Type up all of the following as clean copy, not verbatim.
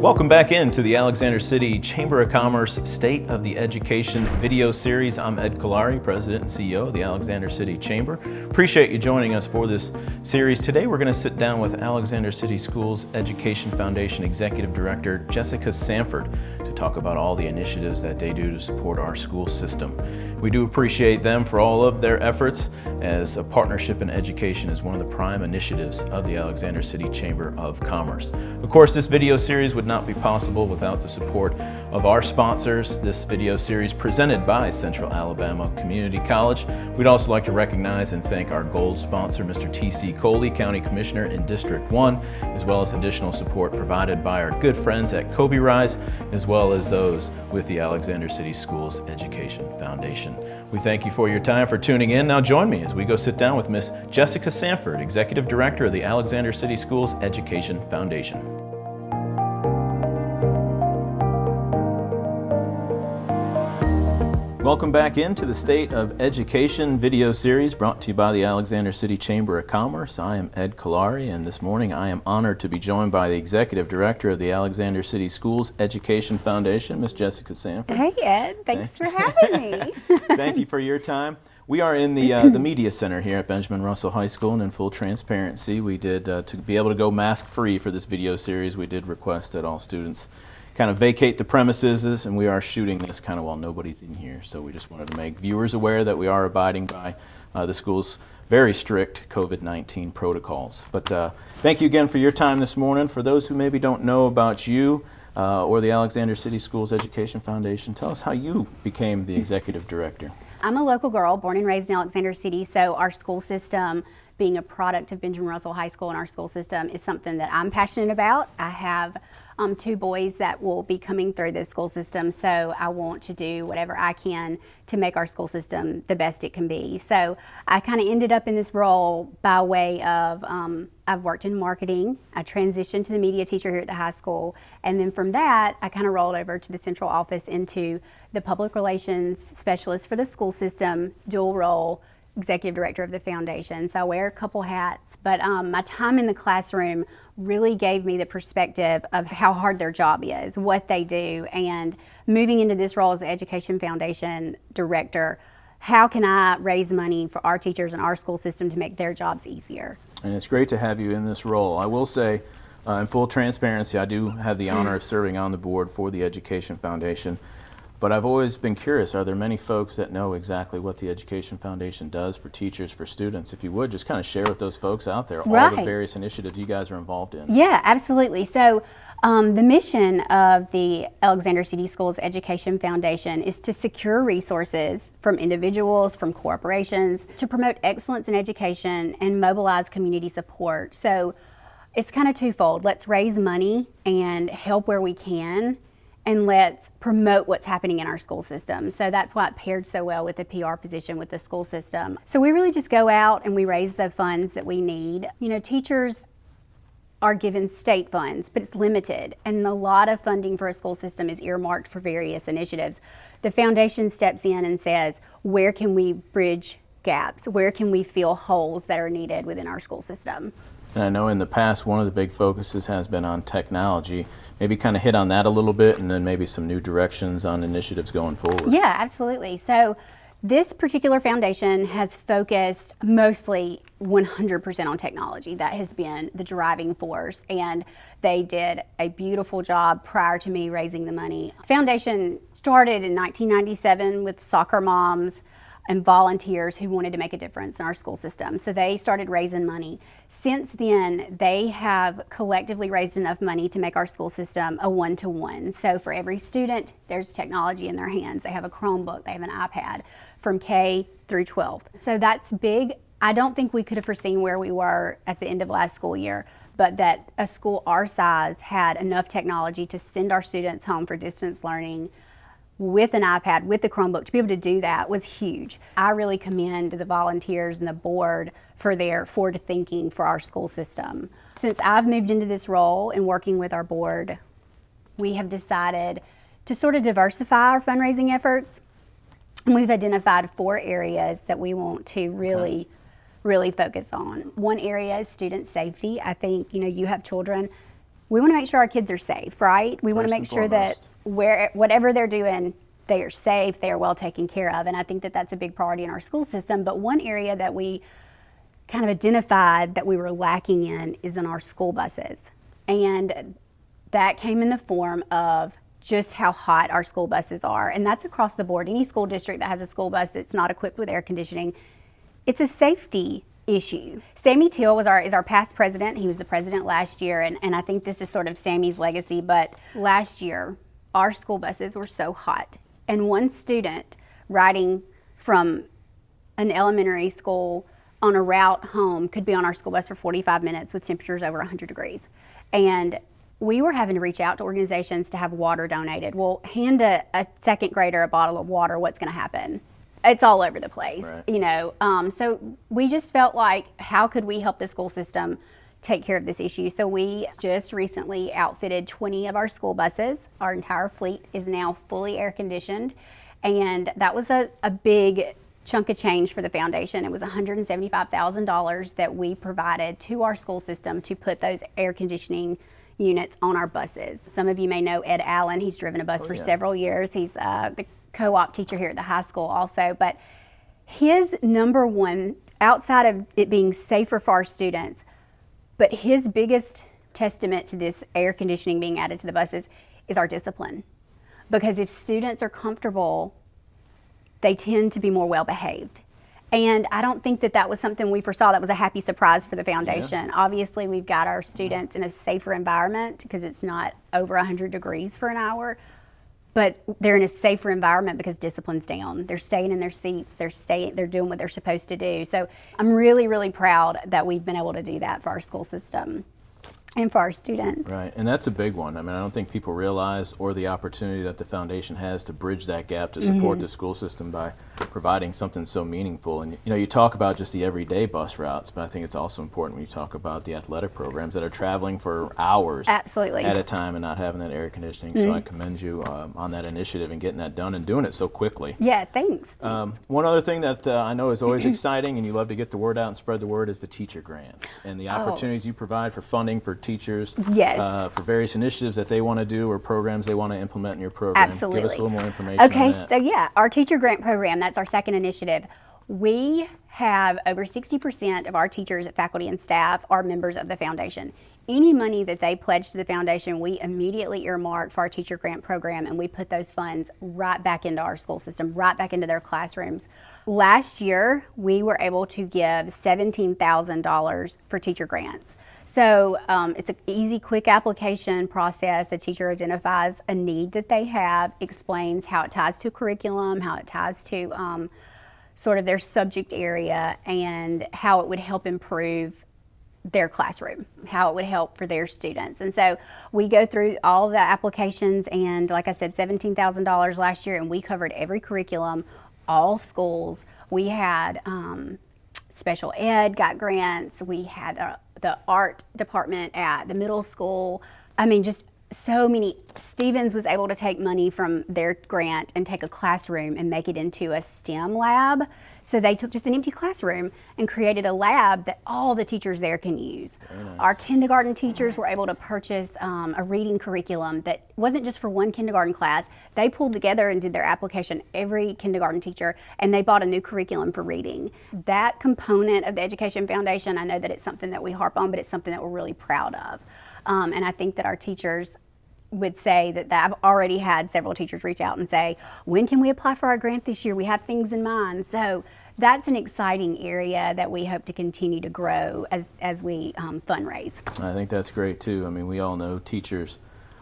Welcome back into the Alexander City Chamber of Commerce State of the Education video series. I'm Ed Kalari, President and CEO of the Alexander City Chamber. Appreciate you joining us for this series. Today we're going to sit down with Alexander City Schools Education Foundation Executive Director Jessica Sanford to talk about all the initiatives that they do to support our school system. We do appreciate them for all of their efforts, as a partnership in education is one of the prime initiatives of the Alexander City Chamber of Commerce. Of course, this video series would not be possible without the support of our sponsors. This video series presented by Central Alabama Community College. We'd also like to recognize and thank our gold sponsor, Mr. T.C. Coley, County Commissioner in District 1, as well as additional support provided by our good friends at Kobe Rise, as well as those with the Alexander City Schools Education Foundation. We thank you for your time, for tuning in. Now join me as we go sit down with Miss Jessica Sanford, Executive Director of the Alexander City Schools Education Foundation. Welcome back into the State of Education video series brought to you by the Alexander City Chamber of Commerce. I am Ed Kalari, and this morning I am honored to be joined by the Executive Director of the Alexander City Schools Education Foundation, Miss Jessica Sanford. Hey Ed, thanks for having me. Thank you for your time. We are in the Media Center here at Benjamin Russell High School, and in full transparency, we did, to be able to go mask-free for this video series, we did request that all students kind of vacate the premises, and we are shooting this kind of while nobody's in here. So we just wanted to make viewers aware that we are abiding by the school's very strict COVID-19 protocols. But thank you again for your time this morning. For those who maybe don't know about you or the Alexander City Schools Education Foundation, tell us how you became the Executive Director. I'm a local girl, born and raised in Alexander City, so our school system, being a product of Benjamin Russell High School and our school system, is something that I'm passionate about. I have two boys that will be coming through the school system, so I want to do whatever I can to make our school system the best it can be. So I kind of ended up in this role by way of, I've worked in marketing, I transitioned to the media teacher here at the high school, and then from that I kind of rolled over to the central office into the public relations specialist for the school system, dual role, Executive Director of the foundation. So I wear a couple hats, but my time in the classroom really gave me the perspective of how hard their job is, what they do, and moving into this role as the Education Foundation Director, how can I raise money for our teachers and our school system to make their jobs easier? And it's great to have you in this role. I will say, in full transparency, I do have the honor of serving on the board for the Education Foundation. But I've always been curious, are there many folks that know exactly what the Education Foundation does for teachers, for students? If you would, just kind of share with those folks out there all the various initiatives you guys are involved in. Yeah, absolutely. So the mission of the Alexander City Schools Education Foundation is to secure resources from individuals, from corporations, to promote excellence in education and mobilize community support. So it's kind of twofold. Let's raise money and help where we can, and let's promote what's happening in our school system. So that's why it paired so well with the PR position with the school system. So we really just go out and we raise the funds that we need. You know, teachers are given state funds, but it's limited, and a lot of funding for a school system is earmarked for various initiatives. The foundation steps in and says, where can we bridge gaps? Where can we fill holes that are needed within our school system? And I know in the past, one of the big focuses has been on technology. Maybe kind of hit on that a little bit, and then maybe some new directions on initiatives going forward. Yeah, absolutely. So this particular foundation has focused mostly 100% on technology. That has been the driving force, and they did a beautiful job prior to me raising the money. Foundation started in 1997 with soccer moms and volunteers who wanted to make a difference in our school system. So they started raising money. Since then, they have collectively raised enough money to make our school system a one-to-one. So for every student, there's technology in their hands. They have a Chromebook, they have an iPad from K through 12th. So that's big. I don't think we could have foreseen where we were at the end of last school year, but that a school our size had enough technology to send our students home for distance learning with an iPad, with the Chromebook. To be able to do that was huge. I really commend the volunteers and the board for their forward thinking for our school system. Since I've moved into this role and working with our board, we have decided to sort of diversify our fundraising efforts. And we've identified 4 areas that we want to really focus on. One area is student safety. I think, you know, you have children, we want to make sure our kids are safe, right? We want to First make and sure that whatever they're doing, they are safe, they are well taken care of. And I think that that's a big priority in our school system. But one area that we kind of identified that we were lacking in is in our school buses. And that came in the form of just how hot our school buses are. And that's across the board. Any school district that has a school bus that's not equipped with air conditioning, it's a safety issue. Sammy Till is our past president. He was the president last year, and I think this is sort of Sammy's legacy. But last year, our school buses were so hot. And one student riding from an elementary school on a route home could be on our school bus for 45 minutes with temperatures over 100 degrees. And we were having to reach out to organizations to have water donated. Well, hand a second grader a bottle of water, what's going to happen? It's all over the place, right. you know. So we just felt like, how could we help the school system take care of this issue? So we just recently outfitted 20 of our school buses. Our entire fleet is now fully air conditioned, and that was a big chunk of change for the foundation. It was $175,000 that we provided to our school system to put those air conditioning units on our buses. Some of you may know Ed Allen. He's driven a bus for several years. He's the co-op teacher here at the high school also. But his number one, outside of it being safer for our students, but his biggest testament to this air conditioning being added to the buses is our discipline. Because if students are comfortable, they tend to be more well behaved. And I don't think that that was something we foresaw. That was a happy surprise for the foundation. Obviously, we've got our students in a safer environment because it's not over 100 degrees for an hour, but they're in a safer environment because discipline's down. They're staying in their seats. They're doing what they're supposed to do. So I'm really, really proud that we've been able to do that for our school system and for our students. Right, and that's a big one. I mean, I don't think people realize or the opportunity that the foundation has to bridge that gap to support the school system by providing something so meaningful. And you know, you talk about just the everyday bus routes, but I think it's also important when you talk about the athletic programs that are traveling for hours Absolutely. at a time and not having that air conditioning. So I commend you on that initiative and getting that done and doing it so quickly. Yeah, thanks. One other thing that I know is always exciting and you love to get the word out and spread the word is the teacher grants and the opportunities you provide for funding for teachers for various initiatives that they want to do or programs they want to implement in your program. Absolutely. Give us a little more information on that. So yeah, our teacher grant program, that's our second initiative. We have over 60% of our teachers, faculty, and staff are members of the foundation. Any money that they pledge to the foundation, we immediately earmark for our teacher grant program, and we put those funds right back into our school system, right back into their classrooms. Last year, we were able to give $17,000 for teacher grants. So it's an easy, quick application process. A teacher identifies a need that they have, explains how it ties to curriculum, how it ties to sort of their subject area, and how it would help improve their classroom, how it would help for their students. And so we go through all the applications, and like I said, $17,000 last year, and we covered every curriculum, all schools. We had special ed got grants. We had the art department at the middle school. I mean, just so many. Stevens was able to take money from their grant and take a classroom and make it into a STEM lab. So they took just an empty classroom and created a lab that all the teachers there can use. Nice. Our kindergarten teachers were able to purchase a reading curriculum that wasn't just for one kindergarten class. They pulled together and did their application, every kindergarten teacher, and they bought a new curriculum for reading. That component of the Education Foundation, I know that it's something that we harp on, but it's something that we're really proud of. And I think that our teachers would say that I've already had several teachers reach out and say, when can we apply for our grant this year? We have things in mind. So that's an exciting area that we hope to continue to grow as we fundraise. I think that's great too. I mean, we all know teachers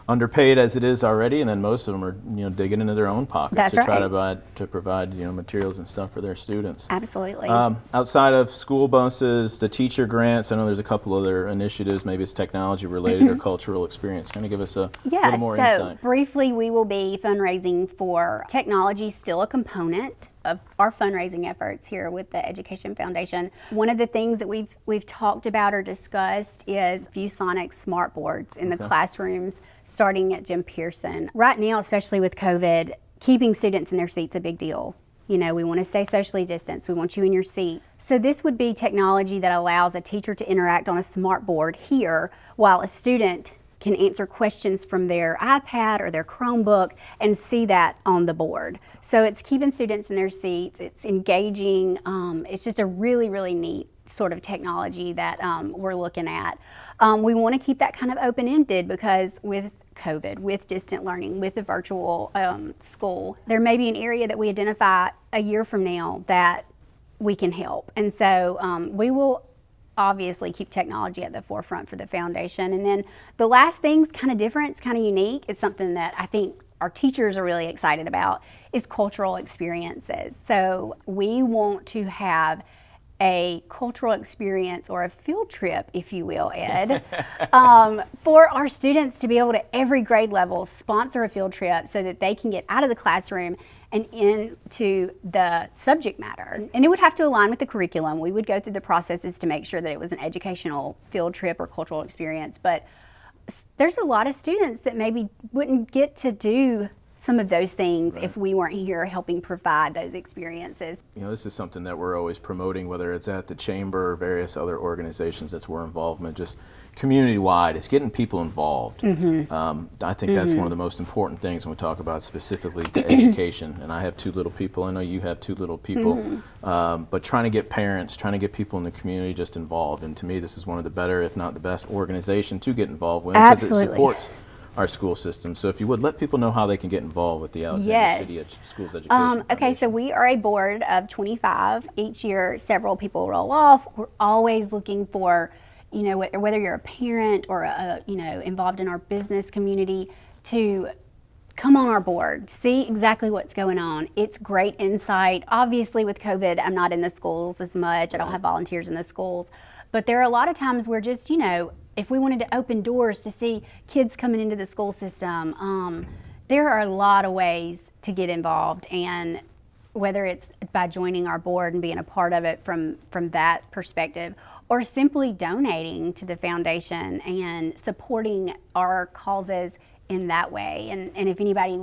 underpaid as it is already, and then most of them are digging into their own pockets That's to try right. to provide materials and stuff for their students. Absolutely. Outside of school buses, the teacher grants, I know there's a couple other initiatives, maybe it's technology related or cultural experience. Kind of give us a little more insight. Briefly, we will be fundraising for technology, still a component of our fundraising efforts here with the Education Foundation. One of the things that we've talked about or discussed is ViewSonic smart boards in the classrooms, starting at Jim Pearson. Right now, especially with COVID, keeping students in their seats is a big deal. We want to stay socially distanced. We want you in your seat. So this would be technology that allows a teacher to interact on a smart board here while a student can answer questions from their iPad or their Chromebook and see that on the board. So it's keeping students in their seats, it's engaging, it's just a really, really neat sort of technology that we're looking at. We want to keep that kind of open-ended because with COVID, with distant learning, with the virtual school, there may be an area that we identify a year from now that we can help. And so we will obviously keep technology at the forefront for the foundation. And then the last thing's kind of different, it's kind of unique. It's something that I think our teachers are really excited about, is cultural experiences. So we want to have a cultural experience or a field trip, if you will, Ed, for our students to be able to, every grade level, sponsor a field trip so that they can get out of the classroom and into the subject matter. And it would have to align with the curriculum. We would go through the processes to make sure that it was an educational field trip or cultural experience. But there's a lot of students that maybe wouldn't get to do some of those things if we weren't here helping provide those experiences. You know, this is something that we're always promoting, whether it's at the Chamber or various other organizations that we're involved in, just community-wide. It's getting people involved. I think that's one of the most important things when we talk about specifically to education. And I have two little people. I know you have two little people. But trying to get parents, trying to get people in the community just involved. And to me, this is one of the better, if not the best, organization to get involved with because it supports our school system. So if you would, let people know how they can get involved with the Alexander City Schools Education Foundation. Okay, so we are a board of 25. Each year, several people roll off. We're always looking for, you know, whether you're a parent or involved in our business community, to come on our board, see exactly what's going on. It's great insight. Obviously, with COVID, I'm not in the schools as much. I don't have volunteers in the schools. But there are a lot of times where just, if we wanted to open doors to see kids coming into the school system, there are a lot of ways to get involved, and whether it's by joining our board and being a part of it from that perspective, or simply donating to the foundation and supporting our causes in that way. And if anybody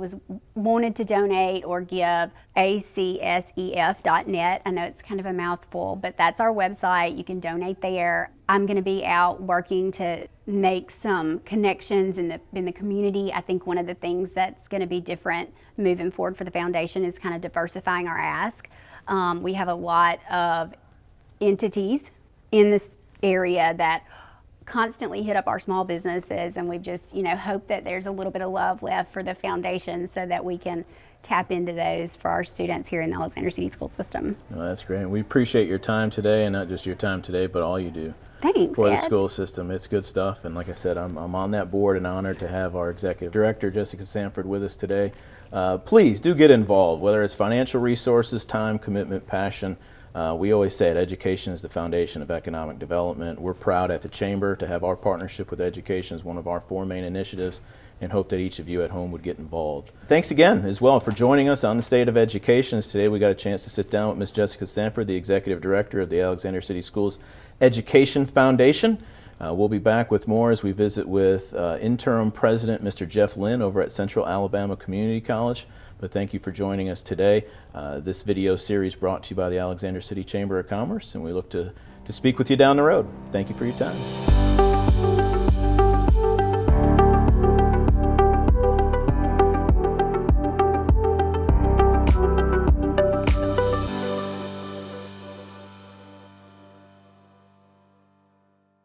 wanted to donate or give, ACSEF.net. I know it's kind of a mouthful, but that's our website. You can donate there. I'm going to be out working to make some connections in the community. I think one of the things that's going to be different moving forward for the foundation is kind of diversifying our ask. We have a lot of entities in this area that constantly hit up our small businesses, and we've just hope that there's a little bit of love left for the foundation so that we can tap into those for our students here in the Alexander City School System. Well, that's great. We appreciate your time today, and not just your time today, but all you do for the school system. It's good stuff, and like I said, I'm on that board and honored to have our executive director, Jessica Sanford, with us today. Please do get involved, whether it's financial resources, time, commitment, passion. We always say education is the foundation of economic development. We're proud at the Chamber to have our partnership with education as one of our 4 main initiatives, and hope that each of you at home would get involved. Thanks again as well for joining us on the State of Education. Today we got a chance to sit down with Ms. Jessica Sanford, the Executive Director of the Alexander City Schools Education Foundation. We'll be back with more as we visit with Interim President Mr. Jeff Lynn over at Central Alabama Community College. But thank you for joining us today. This video series brought to you by the Alexander City Chamber of Commerce, and we look to speak with you down the road. Thank you for your time.